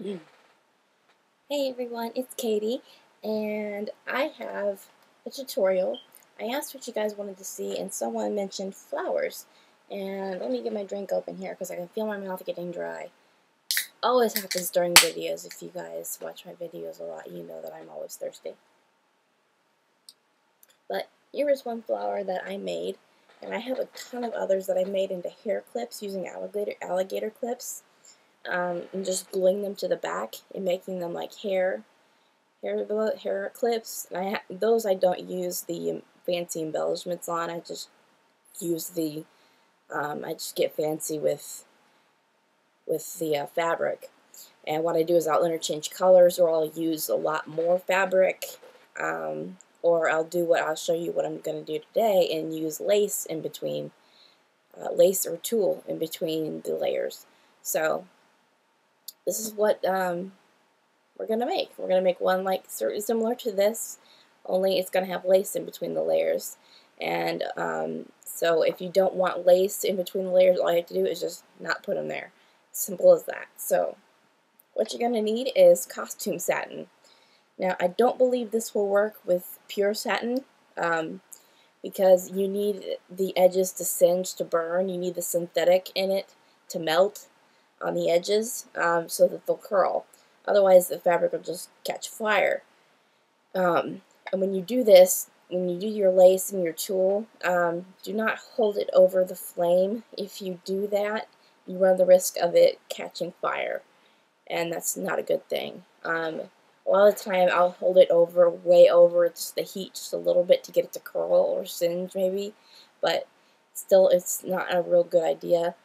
Hey everyone, it's Katie, and I have a tutorial. I asked what you guys wanted to see, and someone mentioned flowers. And let me get my drink open here because I can feel my mouth getting dry. Always happens during videos. If you guys watch my videos a lot, you know that I'm always thirsty. But here is one flower that I made, and I have a ton of others that I made into hair clips using alligator clips. And just gluing them to the back and making them like hair clips. And those I don't use the fancy embellishments on. I just use the I just get fancy with the fabric. And what I do is I'll interchange colors, or I'll use a lot more fabric, or I'll show you what I'm going to do today and use lace in between, lace or tulle in between the layers. So this is what we're going to make. We're going to make one like similar to this, only it's going to have lace in between the layers. And so if you don't want lace in between the layers, all you have to do is just not put them there. Simple as that. So what you're going to need is costume satin. Now, I don't believe this will work with pure satin because you need the edges to singe, to burn. You need the synthetic in it to melt on the edges so that they'll curl. Otherwise, the fabric will just catch fire. And when you do this, when you do your lace and your tulle, do not hold it over the flame. If you do that, you run the risk of it catching fire, and that's not a good thing. A lot of the time, I'll hold it over, way over just the heat, just a little bit to get it to curl or singe maybe, but still, it's not a real good idea.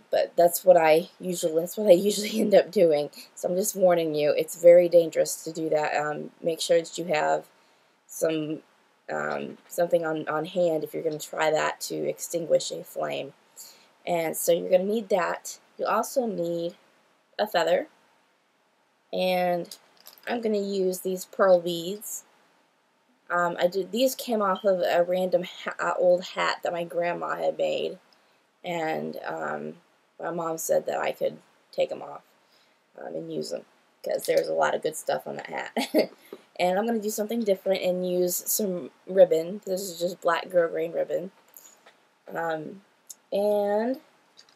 But that's what I usually end up doing. So I'm just warning you, it's very dangerous to do that. Make sure that you have something on hand if you're going to try that to extinguish a flame. And so you're going to need that. You also need a feather, and I'm going to use these pearl beads. These came off of a random old hat that my grandma had made. And my mom said that I could take them off and use them because there's a lot of good stuff on that hat. And I'm going to do something different and use some ribbon. This is just black grosgrain ribbon. And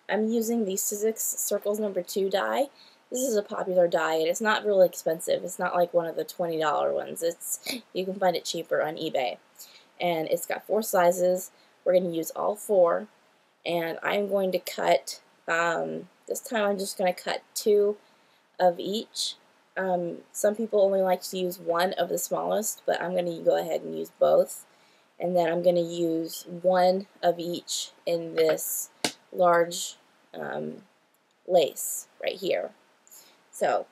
I'm using the Sizzix Circles No. 2 die. This is a popular die, and it's not really expensive. It's not like one of the $20 ones. You can find it cheaper on eBay. And it's got 4 sizes. We're going to use all 4. And I'm going to cut, this time I'm just going to cut 2 of each. Some people only like to use 1 of the smallest, but I'm going to go ahead and use both. And then I'm going to use 1 of each in this large lace right here. So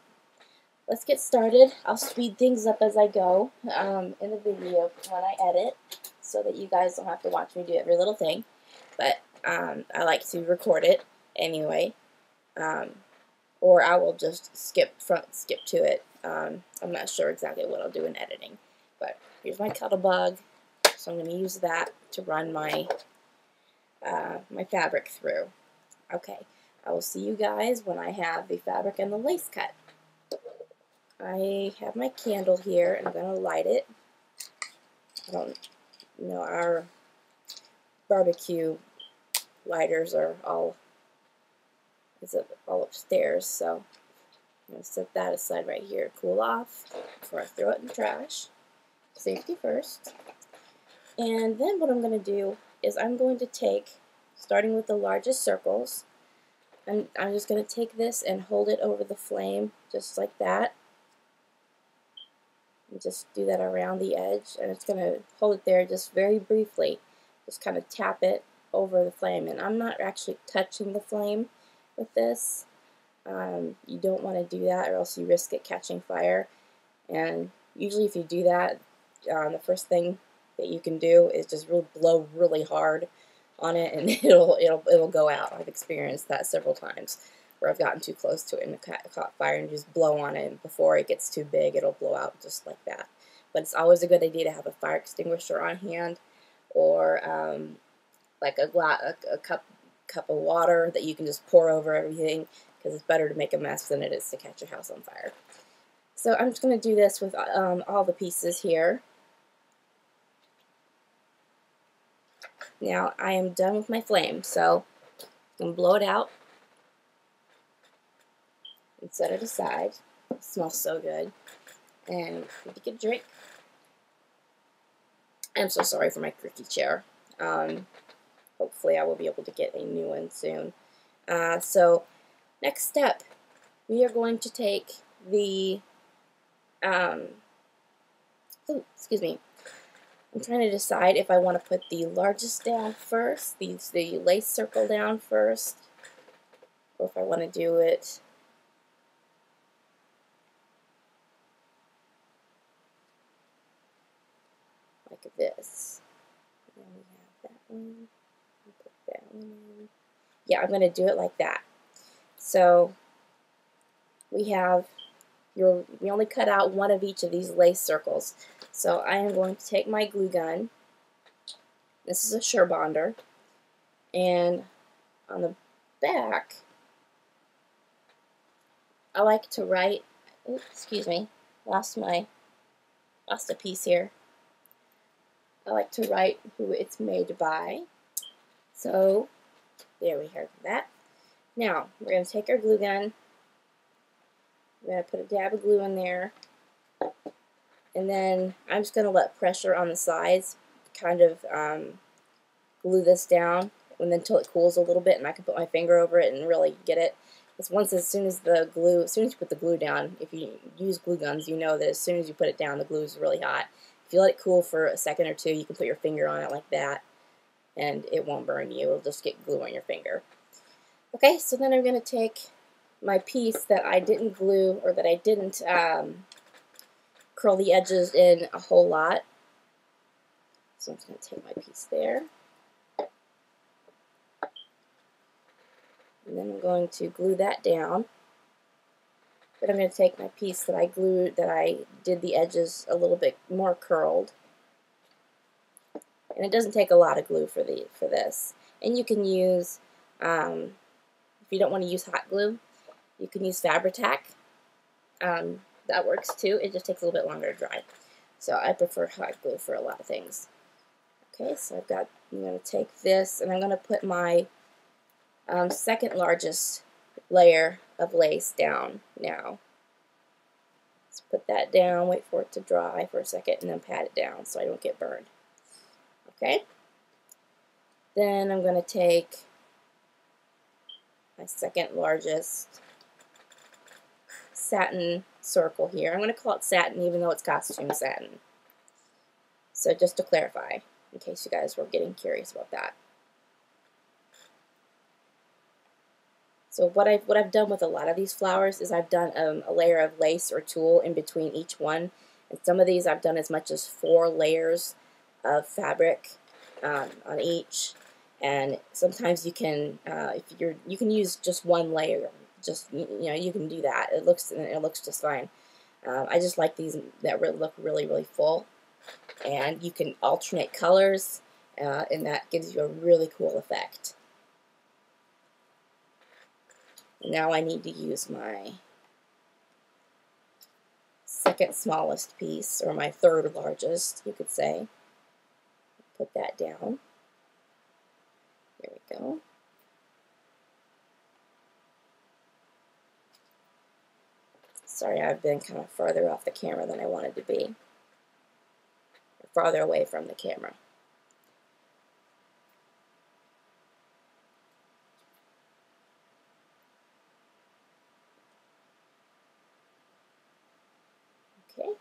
let's get started. I'll speed things up as I go in the video when I edit, so that you guys don't have to watch me do every little thing. But I like to record it anyway, or I will just skip to it. I'm not sure exactly what I'll do in editing, but here's my Cuttlebug, so I'm going to use that to run my my fabric through. Okay, I will see you guys when I have the fabric and the lace cut. I have my candle here, and I'm going to light it. I don't know, our barbecue lighters are all upstairs, so I'm going to set that aside right here, cool off before I throw it in the trash. Safety first. And then what I'm going to do is I'm going to take, starting with the largest circles, I'm just going to take this and hold it over the flame just like that. And just do that around the edge, and it's going to hold it there just very briefly. Just kind of tap it over the flame, and I'm not actually touching the flame with this. You don't want to do that, or else you risk it catching fire. And usually if you do that, the first thing that you can do is just blow really hard on it, and it'll go out. I've experienced that several times where I've gotten too close to it and it caught fire, and just blow on it, and before it gets too big, it'll blow out just like that. But it's always a good idea to have a fire extinguisher on hand, or like a cup cup of water that you can just pour over everything, because it's better to make a mess than it is to catch your house on fire. So I'm just going to do this with all the pieces here. Now I am done with my flame, so I'm going to blow it out and set it aside. It smells so good. And take a drink. I'm so sorry for my creaky chair. Hopefully I will be able to get a new one soon. So next step, we are going to take the, excuse me, I'm trying to decide if I want to put the largest down first, the lace circle down first, or if I want to do it like this. And then we have that one. Put that one in. Yeah, I'm going to do it like that. So we have we only cut out one of each of these lace circles. So I am going to take my glue gun. This is a Sure Bonder, and on the back, I like to write. Oops, excuse me, lost a piece here. I like to write who it's made by. So there we have that. Now we're going to take our glue gun. We're going to put a dab of glue in there, and then I'm just going to let pressure on the sides kind of glue this down, and then until it cools a little bit, and I can put my finger over it and really get it. Because as soon as you put the glue down, if you use glue guns, you know that as soon as you put it down, the glue is really hot. If you let it cool for a second or two, you can put your finger on it like that, and it won't burn you. It'll just get glue on your finger. Okay, so then I'm going to take my piece that I didn't glue, or that I didn't curl the edges in a whole lot. So I'm just going to take my piece there. And then I'm going to glue that down. Then I'm going to take my piece that I glued, that I did the edges a little bit more curled. And it doesn't take a lot of glue for this. And you can use, if you don't want to use hot glue, you can use Fabri-Tac. That works too. It just takes a little bit longer to dry. So I prefer hot glue for a lot of things. Okay, so I'm going to take this, and I'm going to put my second largest layer of lace down now. Let's put that down, wait for it to dry for a second, and then pat it down so I don't get burned. Okay? Then I'm going to take my second largest satin circle here. I'm going to call it satin even though it's costume satin. So just to clarify, in case you guys were getting curious about that. So what I've done with a lot of these flowers is I've done a layer of lace or tulle in between each one, and some of these I've done as much as 4 layers of fabric on each. And sometimes you can, you can use just one layer. Just you can do that. It looks just fine. I just like these that look really full, and you can alternate colors, and that gives you a really cool effect. Now I need to use my second smallest piece, or my third largest, you could say. Put that down. There we go. Sorry, I've been kind of farther off the camera than I wanted to be. Or farther away from the camera. Okay,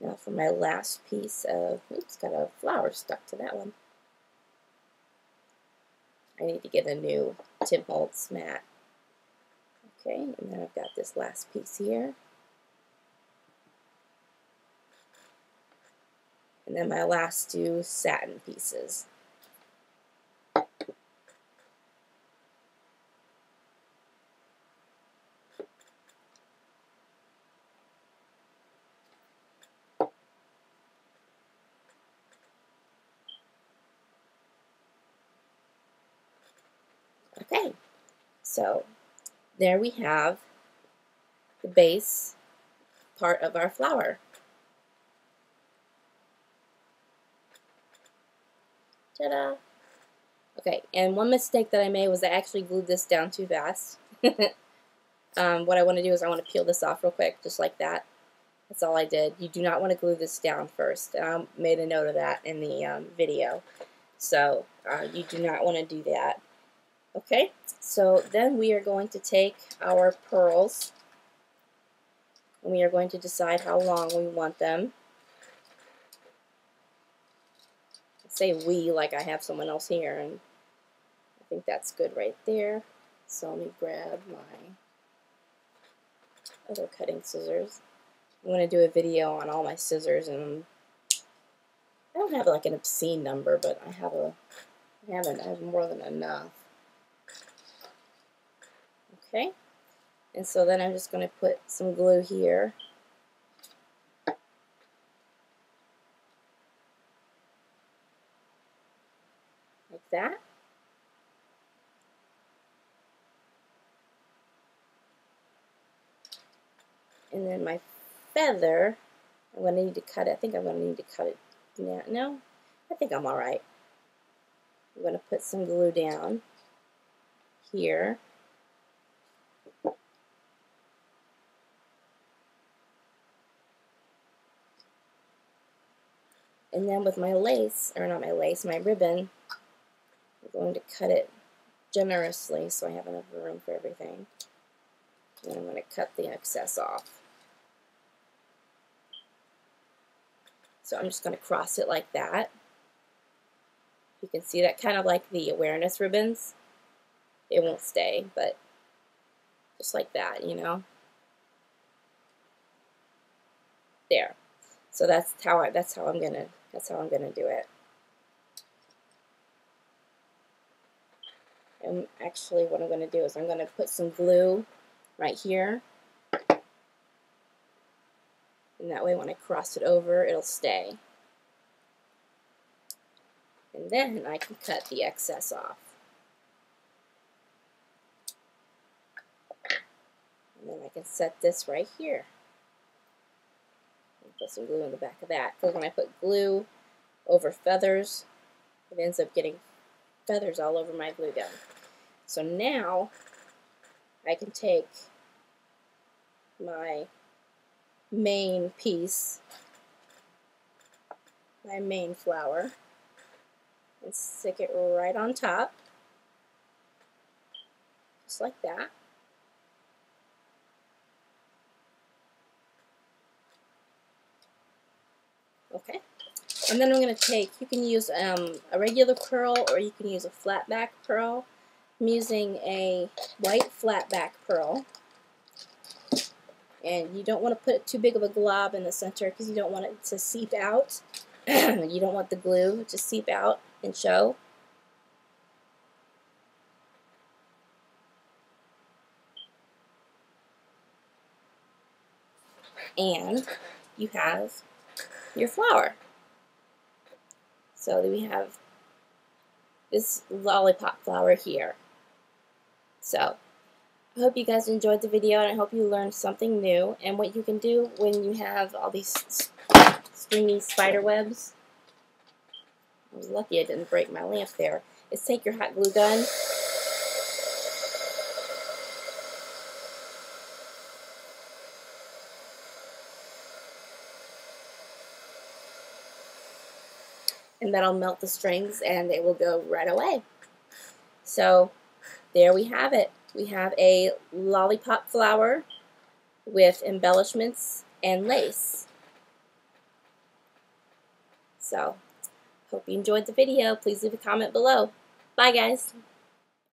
now for my last piece of, oops, got a flower stuck to that one. I need to get a new Tim Holtz mat. Okay, and then I've got this last piece here. And then my last 2 satin pieces. Okay, so there we have the base part of our flower. Ta-da! Okay, and one mistake that I made was I actually glued this down too fast. What I want to do is I want to peel this off real quick, just like that. That's all I did. You do not want to glue this down first. I made a note of that in the video. So you do not want to do that. Okay, so then we are going to take our pearls and we are going to decide how long we want them. I say we like I have someone else here, and I think that's good right there. So let me grab my other cutting scissors. I'm going to do a video on all my scissors, and I don't have like an obscene number, but I have more than enough. Okay, and so then I'm just going to put some glue here. Like that. And then my feather, I'm going to need to cut it. I think I'm going to need to cut it now. No, I think I'm alright. I'm going to put some glue down here. And then with my lace, or not my lace, my ribbon, I'm going to cut it generously so I have enough room for everything. And I'm going to cut the excess off. So I'm just going to cross it like that. You can see that, kind of like the awareness ribbons. It won't stay, but just like that, you know. There. So that's how I'm gonna do it. And actually, what I'm gonna do is I'm gonna put some glue right here, and that way when I cross it over, it'll stay. And then I can cut the excess off. And then I can set this right here. Put some glue in the back of that, because when I put glue over feathers, it ends up getting feathers all over my glue gun. So now I can take my main piece, my main flower, and stick it right on top, just like that. Okay, and then I'm going to take, you can use a regular pearl or you can use a flat back pearl. I'm using a white flat back pearl, and you don't want to put too big of a glob in the center because you don't want it to seep out. You don't want the glue to seep out and show. And you have your flower. So we have this lollipop flower here. So I hope you guys enjoyed the video, and I hope you learned something new and what you can do when you have all these stringy spider webs. I was lucky I didn't break my lamp there. Is take your hot glue gun and that'll melt the strings and it will go right away. So there we have it. We have a lollipop flower with embellishments and lace. So hope you enjoyed the video. Please leave a comment below. Bye guys.